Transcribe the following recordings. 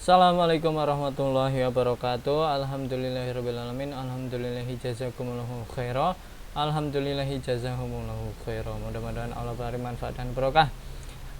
Assalamualaikum warahmatullahi wabarakatuh. Alhamdulillahirrabbilalamin. Alhamdulillahi jazakumullahu khairah. Alhamdulillahi jazahumullahu khairah. Mudah-mudahan Allah beri manfaat dan barokah.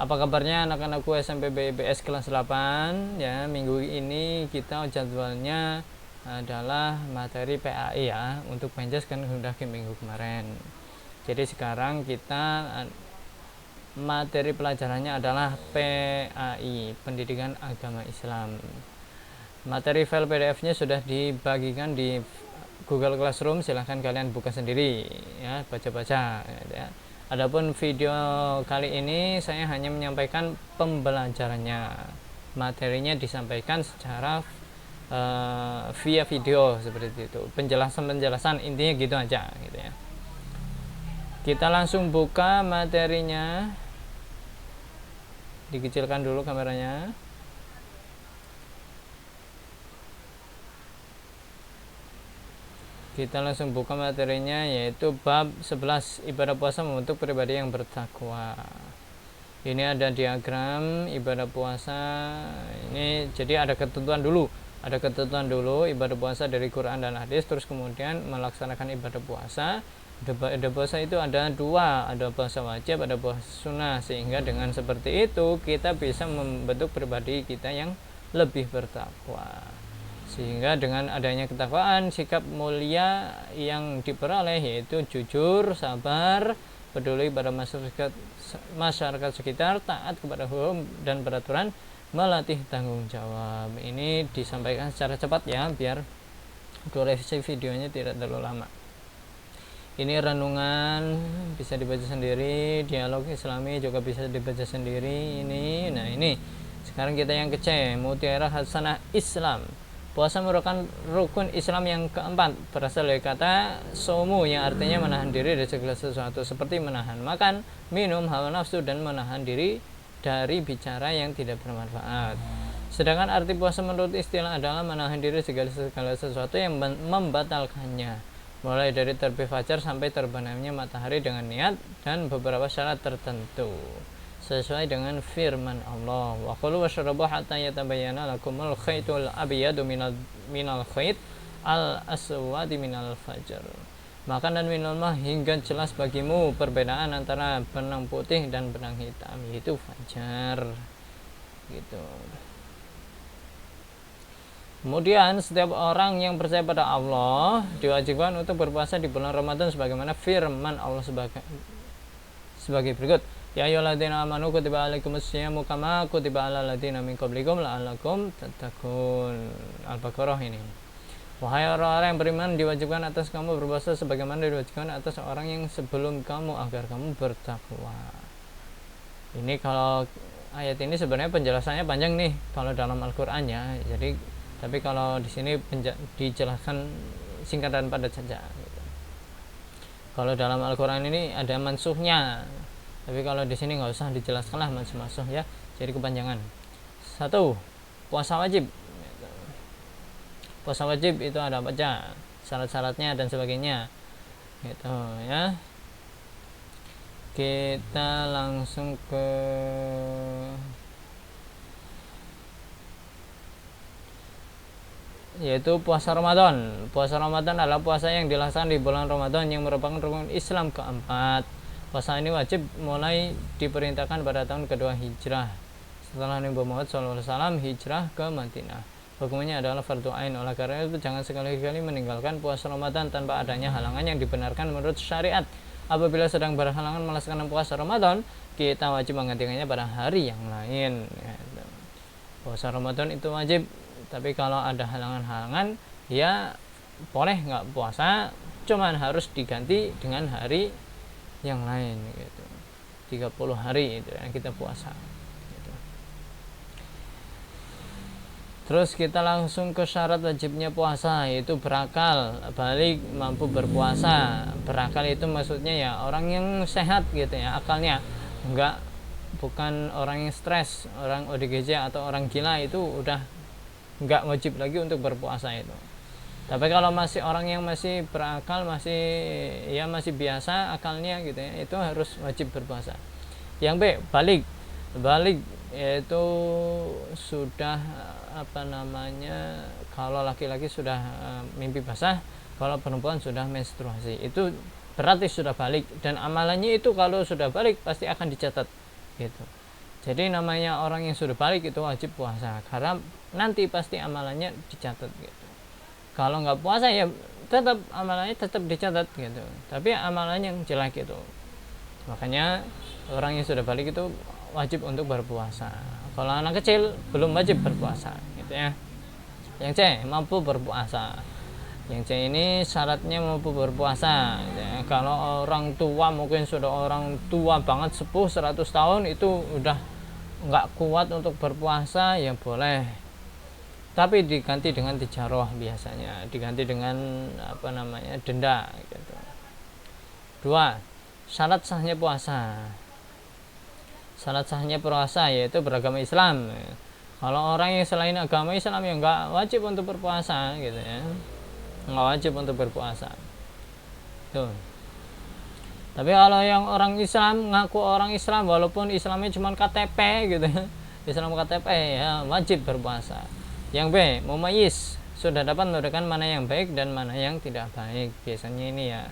Apa kabarnya anak-anakku SMP BIBS kelas 8? Ya, minggu ini kita jadwalnya adalah materi PAI ya, untuk penjas kan sudah ke minggu kemarin. Jadi sekarang kita materi pelajarannya adalah PAI, Pendidikan Agama Islam. Materi file PDF-nya sudah dibagikan di Google Classroom, silahkan kalian buka sendiri ya, baca-baca ya. Adapun video kali ini saya hanya menyampaikan pembelajarannya, materinya disampaikan secara via video seperti itu, penjelasan intinya gitu aja gitu ya. Kita langsung buka materinya. Dikecilkan dulu kameranya. Kita langsung buka materinya, yaitu bab 11, ibadah puasa membentuk pribadi yang bertakwa. Ini ada diagram ibadah puasa. Ini jadi ada ketentuan dulu. Ada ketentuan dulu ibadah puasa dari Quran dan hadis, terus kemudian melaksanakan ibadah puasa. Ibadah puasa itu ada dua, ada puasa wajib, ada puasa sunnah. Sehingga dengan seperti itu kita bisa membentuk pribadi kita yang lebih bertakwa. Sehingga dengan adanya ketakwaan, sikap mulia yang diperoleh yaitu jujur, sabar, peduli pada masyarakat sekitar, taat kepada hukum dan peraturan, melatih tanggung jawab. Ini disampaikan secara cepat ya, biar durasi videonya tidak terlalu lama. Ini renungan bisa dibaca sendiri, dialog Islami juga bisa dibaca sendiri. Ini sekarang kita yang ke-C, Mutiara Hasanah Islam. Puasa merupakan rukun Islam yang keempat, berasal dari kata somu yang artinya menahan diri dari segala sesuatu, seperti menahan makan, minum, hawa nafsu, dan menahan diri dari bicara yang tidak bermanfaat. Sedangkan arti puasa menurut istilah adalah menahan diri segala sesuatu yang membatalkannya, mulai dari terbit fajar sampai terbenamnya matahari dengan niat dan beberapa syarat tertentu sesuai dengan firman Allah. Wa qulu washrabu hatta yatabayyana lakumul khaytul abyadu minal khayt al aswadi minal fajr. Makan dan minumlah hingga jelas bagimu perbedaan antara benang putih dan benang hitam, yaitu fajar. Gitu. Kemudian setiap orang yang percaya pada Allah diwajibkan untuk berpuasa di bulan Ramadan sebagaimana firman Allah sebagai berikut. Ya ayyuhalladzina amanu kutiba alaikumus syiyamu kama kutiba alal ladzina min qablikum la'allakum tattaqun. Al-Baqarah ini. Wahai orang-orang yang beriman, diwajibkan atas kamu berpuasa sebagaimana diwajibkan atas orang yang sebelum kamu agar kamu bertakwa. Ini kalau ayat ini sebenarnya penjelasannya panjang nih kalau dalam Al-Qur'an ya. Jadi tapi kalau di sini dijelaskan singkat dan padat saja gitu. Kalau dalam Al-Qur'an ini ada mansuhnya. Tapi kalau di sini nggak usah dijelaskan lah mansuh ya, jadi kepanjangan. 1. Puasa wajib. Puasa wajib itu ada apa aja, syarat-syaratnya dan sebagainya. Gitu ya. Kita langsung ke yaitu puasa Ramadan. Puasa Ramadan adalah puasa yang dilaksanakan di bulan Ramadan yang merupakan rukun Islam keempat. Puasa ini wajib mulai diperintahkan pada tahun kedua hijrah setelah Nabi Muhammad SAW hijrah ke Madinah. Hukumnya adalah fardu ain. Oleh karena itu jangan sekali-kali meninggalkan puasa Ramadan tanpa adanya halangan yang dibenarkan menurut syariat. Apabila sedang berhalangan melaksanakan puasa Ramadan, kita wajib menggantikannya pada hari yang lain. Puasa Ramadan itu wajib, tapi kalau ada halangan-halangan ya boleh nggak puasa, cuman harus diganti dengan hari yang lain gitu. 30 hari itu yang kita puasa gitu. Terus kita langsung ke syarat wajibnya puasa, yaitu berakal, balik, mampu berpuasa. Berakal itu maksudnya ya orang yang sehat gitu ya, akalnya bukan orang yang stres, orang ODGJ atau orang gila, itu udah nggak wajib lagi untuk berpuasa itu. Tapi kalau masih orang yang masih berakal, masih biasa akalnya gitu ya, itu harus wajib berpuasa. Yang B, balik yaitu sudah kalau laki-laki sudah mimpi basah, kalau perempuan sudah menstruasi, itu berarti sudah balik, dan amalannya itu kalau sudah balik pasti akan dicatat gitu. Jadi namanya orang yang sudah balik itu wajib puasa, karena nanti pasti amalannya dicatat gitu. Kalau nggak puasa ya tetap amalannya tetap dicatat gitu, tapi amalannya yang jelek gitu. Makanya orang yang sudah balik itu wajib untuk berpuasa. Kalau anak kecil belum wajib berpuasa gitu ya. Yang C, mampu berpuasa. Yang C ini syaratnya mampu berpuasa gitu ya. Kalau orang tua, mungkin sudah orang tua banget, sepuh 100 tahun, itu udah nggak kuat untuk berpuasa, ya boleh, tapi diganti dengan tijaroh, biasanya diganti dengan denda gitu. 2. Syarat sahnya puasa. Syarat sahnya puasa yaitu beragama Islam. Kalau orang yang selain agama Islam ya nggak wajib untuk berpuasa gitu ya, nggak wajib untuk berpuasa tuh. Tapi kalau yang orang Islam, ngaku orang Islam walaupun Islamnya cuma KTP gitu ya, Islam KTP, ya wajib berpuasa. Yang B, mumayyiz, sudah dapat membedakan mana yang baik dan mana yang tidak baik. Biasanya ini ya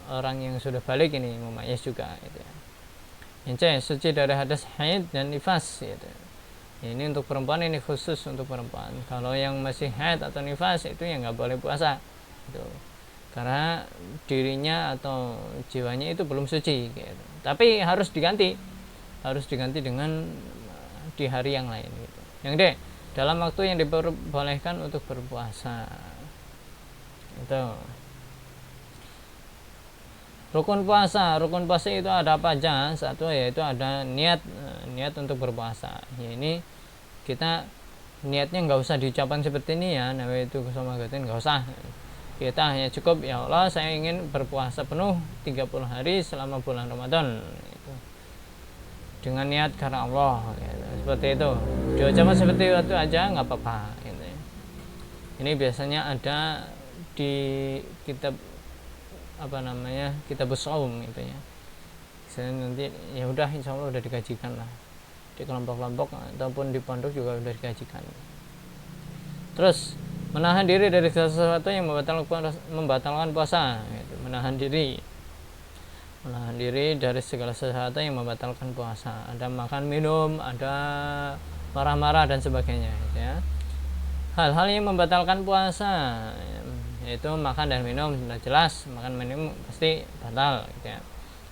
orang yang sudah balik ini mumayyiz juga gitu ya. Yang C, suci dari hadas haid dan nifas gitu. Ini untuk perempuan, ini khusus untuk perempuan. Kalau yang masih haid atau nifas itu yang nggak boleh puasa gitu, karena dirinya atau jiwanya itu belum suci gitu. Tapi harus diganti dengan di hari yang lain gitu. Yang D, dalam waktu yang diperbolehkan untuk berpuasa. Itu rukun puasa itu ada apa aja? Satu yaitu ada niat untuk berpuasa. Ya, ini kita niatnya nggak usah diucapkan seperti ini ya, nawaitu shaumaghadin, nggak usah. Kita hanya cukup, ya Allah saya ingin berpuasa penuh 30 hari selama bulan Ramadan gitu, dengan niat karena Allah gitu. Seperti itu, diucapkan seperti itu aja nggak apa-apa gitu. Ini biasanya ada di kitab kitab shaum gitu ya. Saya nanti ya udah insya Allah udah dikajikan lah di kelompok-kelompok ataupun di pondok juga udah dikajikan. Terus menahan diri dari sesuatu yang membatalkan puasa gitu. Menahan diri dari segala sesuatu yang membatalkan puasa. Ada makan minum, ada marah-marah dan sebagainya gitu ya. Hal-hal yang membatalkan puasa yaitu makan dan minum, sudah jelas makan minum pasti batal gitu ya.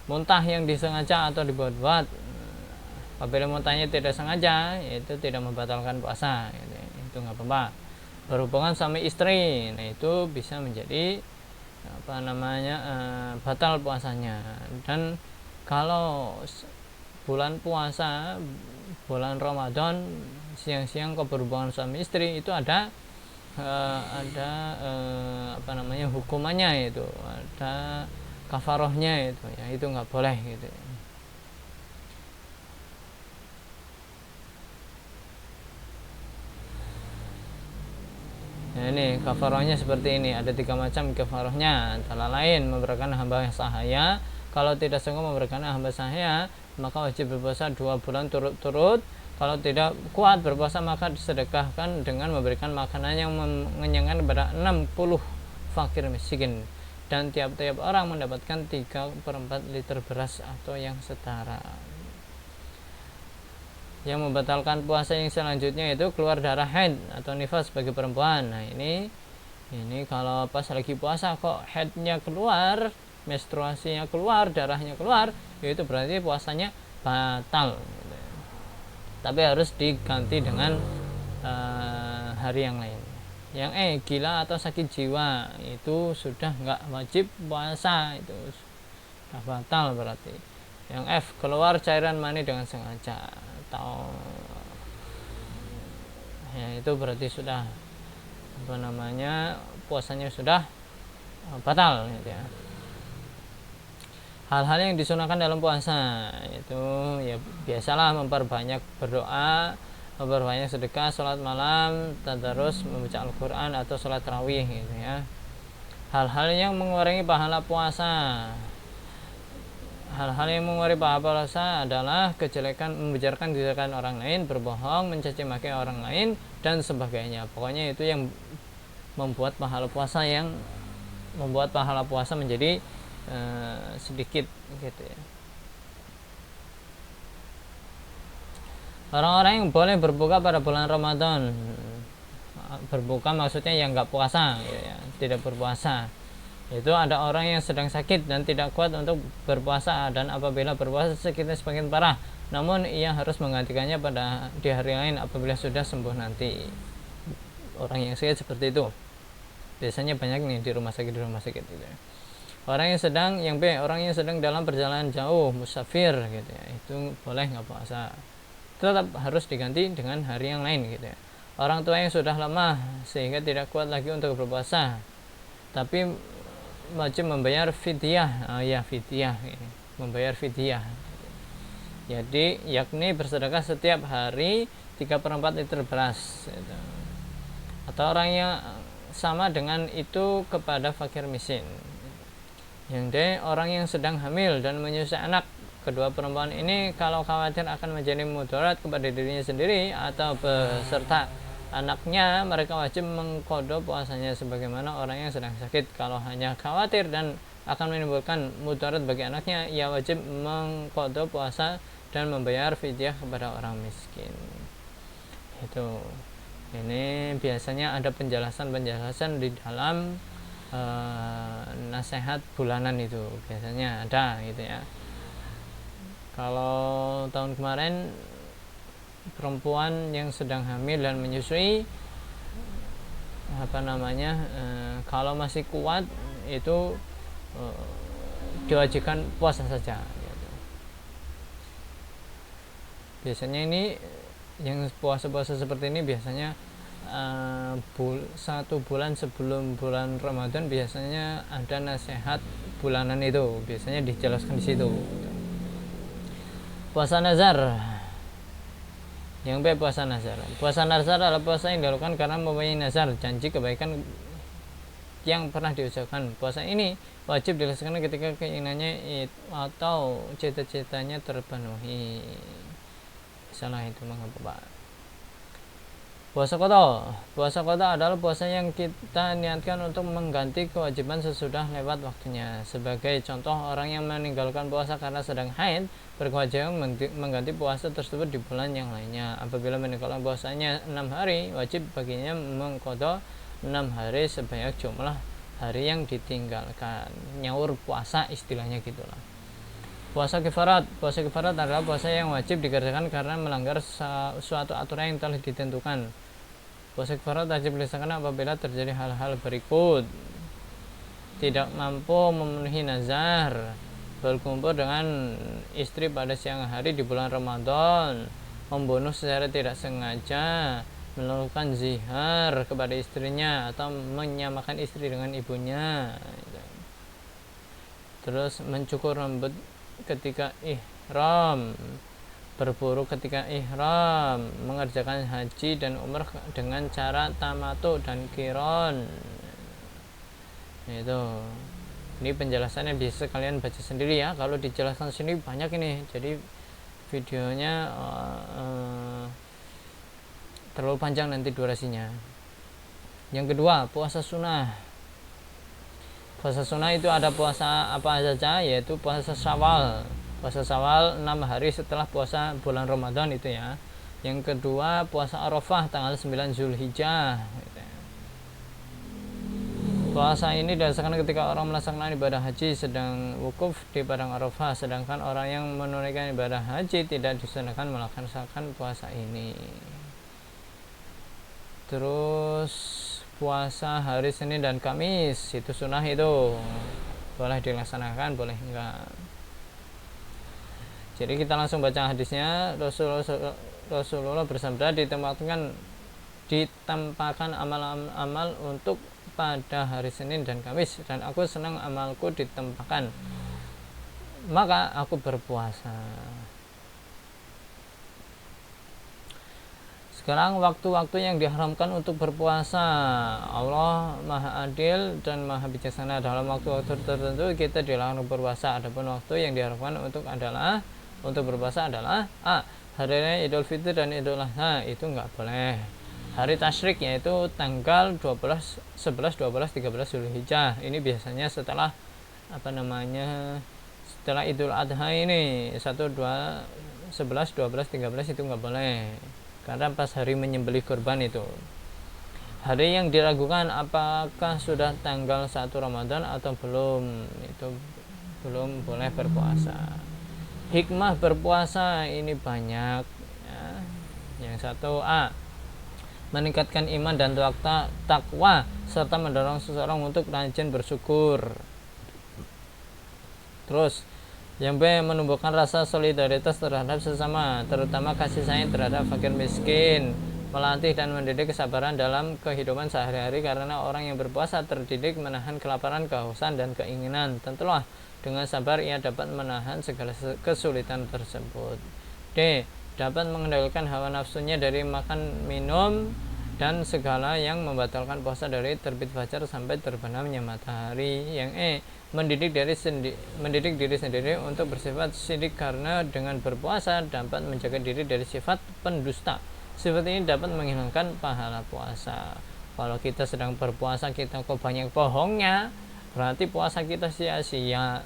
Muntah yang disengaja atau dibuat-buat, apabila muntahnya tidak sengaja itu tidak membatalkan puasa gitu ya. Itu nggak apa-apa. Berhubungan sama istri, nah itu bisa menjadi batal puasanya. Dan kalau bulan puasa, bulan Ramadan, siang-siang kau berhubungan sama istri, itu ada hukumannya, itu ada kafarohnya itu ya, itu nggak boleh gitu ya. Nah, ini kafarohnya seperti ini, ada 3 macam kafarohnya, antara lain memberikan hamba sahaya. Kalau tidak sanggup memberikan hamba sahaya, maka wajib berpuasa 2 bulan turut-turut. Kalau tidak kuat berpuasa, maka disedekahkan dengan memberikan makanan yang mengenyangkan kepada 60 fakir miskin, dan tiap-tiap orang mendapatkan 3/4 liter beras atau yang setara. Yang membatalkan puasa yang selanjutnya itu keluar darah haid atau nifas bagi perempuan. Nah ini kalau pas lagi puasa kok haidnya keluar, menstruasinya keluar, darahnya keluar, itu berarti puasanya batal gitu. Tapi harus diganti dengan hari yang lain. Yang E, gila atau sakit jiwa, itu sudah nggak wajib puasa, itu sudah batal berarti. Yang F, keluar cairan mani dengan sengaja, atau ya itu berarti sudah puasanya sudah batal gitu ya. Hal-hal yang disunahkan dalam puasa itu ya biasalah memperbanyak berdoa, memperbanyak sedekah, sholat malam, tadarus, membaca Al-Quran atau sholat tarawih gitu ya. Hal-hal yang mengurangi pahala puasa, hal-hal yang mengurangi pahala puasa adalah kejelekan, membicarakan kejelekan orang lain, berbohong, mencaci maki orang lain, dan sebagainya. Pokoknya itu yang membuat pahala puasa menjadi sedikit gitu ya. Orang-orang yang boleh berbuka pada bulan Ramadan, berbuka maksudnya yang nggak puasa gitu ya, tidak berpuasa. Itu ada orang yang sedang sakit dan tidak kuat untuk berpuasa, dan apabila berpuasa sakitnya semakin parah, namun ia harus menggantikannya di hari lain apabila sudah sembuh nanti. Orang yang sakit seperti itu biasanya banyak nih di rumah sakit gitu ya. Orang yang sedang dalam perjalanan jauh, musafir gitu ya, itu boleh nggak puasa, tetap harus diganti dengan hari yang lain gitu ya. Orang tua yang sudah lemah sehingga tidak kuat lagi untuk berpuasa, tapi wajib membayar fidyah. Membayar fidyah. Jadi yakni bersedekah setiap hari 3/4 liter beras gitu. Atau orang yang sama dengan itu kepada fakir miskin. Yang orang yang sedang hamil dan menyusui anak. Kedua perempuan ini kalau khawatir akan menjadi mudarat kepada dirinya sendiri atau beserta anaknya, mereka wajib mengqadha puasanya sebagaimana orang yang sedang sakit. Kalau hanya khawatir dan akan menimbulkan mudarat bagi anaknya, ia wajib mengqadha puasa dan membayar fidyah kepada orang miskin. Itu. Ini biasanya ada penjelasan di dalam nasihat bulanan itu biasanya ada gitu ya. Kalau tahun kemarin perempuan yang sedang hamil dan menyusui kalau masih kuat itu diwajibkan puasa saja gitu. Biasanya ini yang puasa-puasa seperti ini biasanya 1 bulan sebelum bulan Ramadan biasanya ada nasihat bulanan itu, biasanya dijelaskan di situ. Puasa nazar. Yang B, puasa nazar. Puasa nazar adalah puasa yang dilakukan karena mempunyai nazar, janji kebaikan yang pernah diucapkan. Puasa ini wajib dilaksanakan ketika keinginannya atau cita-citanya terpenuhi. Salah itu mengapa? Puasa qadha. Puasa qadha adalah puasa yang kita niatkan untuk mengganti kewajiban sesudah lewat waktunya. Sebagai contoh, orang yang meninggalkan puasa karena sedang haid berkewajiban mengganti puasa tersebut di bulan yang lainnya. Apabila meninggalkan puasanya 6 hari, wajib baginya mengqadha 6 hari sebanyak jumlah hari yang ditinggalkan. Nyaur puasa istilahnya gitulah. Puasa kifarat. Puasa kifarat adalah puasa yang wajib dikerjakan karena melanggar suatu aturan yang telah ditentukan. Puasa kifarat wajib dilaksanakan apabila terjadi hal-hal berikut: tidak mampu memenuhi nazar, berkumpul dengan istri pada siang hari di bulan Ramadan, membunuh secara tidak sengaja, melakukan zihar kepada istrinya atau menyamakan istri dengan ibunya, terus mencukur rambut ketika ihram, berburu ketika ihram, mengerjakan haji dan umrah dengan cara tamatu dan qiron. Itu. Ini penjelasannya bisa kalian baca sendiri ya. Kalau dijelaskan sini banyak ini. Jadi videonya terlalu panjang nanti durasinya. Yang kedua, puasa sunnah. Puasa sunnah itu ada puasa apa saja, yaitu puasa Syawal. Puasa Syawal 6 hari setelah puasa bulan Ramadan itu ya. Yang kedua, puasa Arafah tanggal 9 Zulhijjah. Puasa ini dilaksanakan ketika orang melaksanakan ibadah haji sedang wukuf di padang Arafah, sedangkan orang yang menunaikan ibadah haji tidak disunahkan melaksanakan puasa ini. Terus puasa hari Senin dan Kamis itu sunnah, itu boleh dilaksanakan, boleh enggak. Jadi kita langsung baca hadisnya. Rasulullah bersabda, ditampakkan amal-amal untuk pada hari Senin dan Kamis, dan aku senang amalku ditampakkan, maka aku berpuasa. Sekarang waktu-waktu yang diharamkan untuk berpuasa. Allah Maha Adil dan Maha Bijaksana. Dalam waktu-waktu tertentu kita dilarang berpuasa. Adapun waktu yang diharamkan untuk berpuasa adalah hari raya Idul Fitri dan Idul Adha, itu nggak boleh. Hari tasyrik yaitu tanggal 12, 11, 12, 13 Zulhijjah. Ini biasanya setelah setelah Idul Adha ini 1, 2, 11, 12, 13 itu nggak boleh. Karena pas hari menyembelih kurban itu. Hari yang diragukan apakah sudah tanggal 1 Ramadan atau belum, itu belum boleh berpuasa. Hikmah berpuasa ini banyak ya. Yang satu, meningkatkan iman dan takwa serta mendorong seseorang untuk rajin bersyukur. Terus yang B, menumbuhkan rasa solidaritas terhadap sesama, terutama kasih sayang terhadap fakir miskin, melatih dan mendidik kesabaran dalam kehidupan sehari-hari, karena orang yang berpuasa terdidik menahan kelaparan, kehausan, dan keinginan. Tentulah dengan sabar ia dapat menahan segala kesulitan tersebut. D, dapat mengendalikan hawa nafsunya dari makan, minum, dan segala yang membatalkan puasa dari terbit fajar sampai terbenamnya matahari. Yang E, mendidik diri sendiri untuk bersifat sidik, karena dengan berpuasa dapat menjaga diri dari sifat pendusta. Sifat ini dapat menghilangkan pahala puasa. Kalau kita sedang berpuasa kita kok banyak bohongnya, berarti puasa kita sia-sia,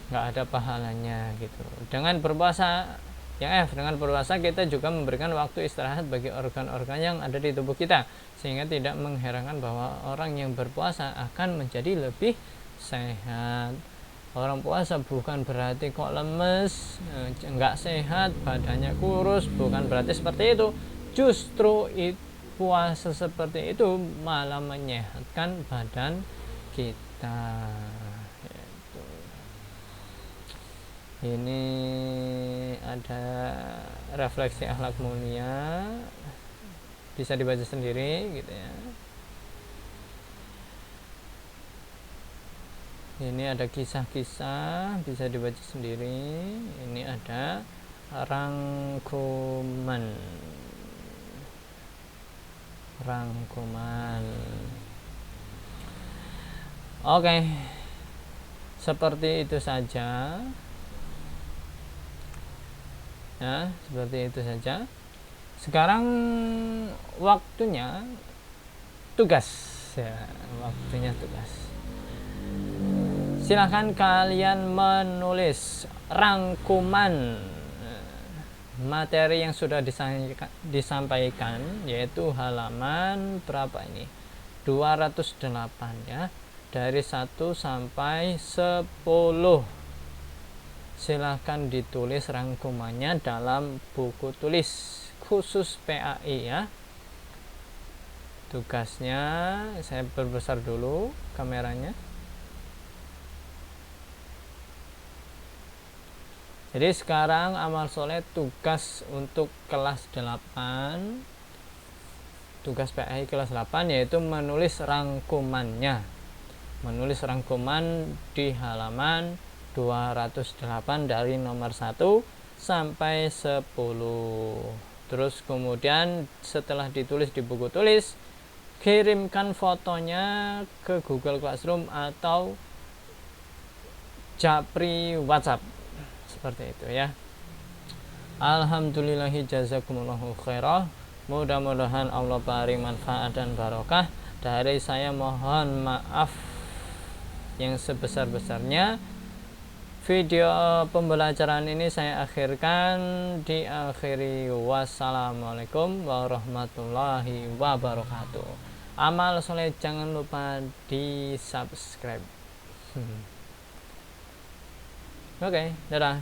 nggak ada pahalanya gitu. Dengan berpuasa, yang F, dengan berpuasa kita juga memberikan waktu istirahat bagi organ-organ yang ada di tubuh kita, sehingga tidak mengherankan bahwa orang yang berpuasa akan menjadi lebih sehat. Orang puasa bukan berarti kok lemes, nggak sehat, badannya kurus, bukan berarti seperti itu. Justru puasa seperti itu malah menyehatkan badan kita. Ini ada refleksi akhlak mulia, bisa dibaca sendiri gitu ya. Ini ada kisah-kisah, bisa dibaca sendiri. Ini ada rangkuman. Oke, seperti itu saja. Ya, seperti itu saja. Sekarang waktunya tugas ya, silahkan kalian menulis rangkuman materi yang sudah disampaikan, yaitu halaman berapa ini, 208 ya, dari 1 sampai 10. Silahkan ditulis rangkumannya dalam buku tulis khusus PAI ya. Tugasnya saya perbesar dulu kameranya. Jadi sekarang amal soleh tugas untuk kelas 8, tugas PAI kelas 8, yaitu menulis rangkumannya. Menulis rangkuman di halaman 208 dari nomor 1 sampai 10. Terus kemudian setelah ditulis di buku tulis, kirimkan fotonya ke Google Classroom atau Japri WhatsApp, seperti itu ya. Alhamdulillahi jazakumullahu khairah. Mudah-mudahan Allah beri manfaat dan barokah. Dari saya mohon maaf yang sebesar-besarnya. Video pembelajaran ini saya akhirkan, diakhiri. Wassalamualaikum warahmatullahi wabarakatuh. Amal soleh jangan lupa di subscribe. Oke, dadah.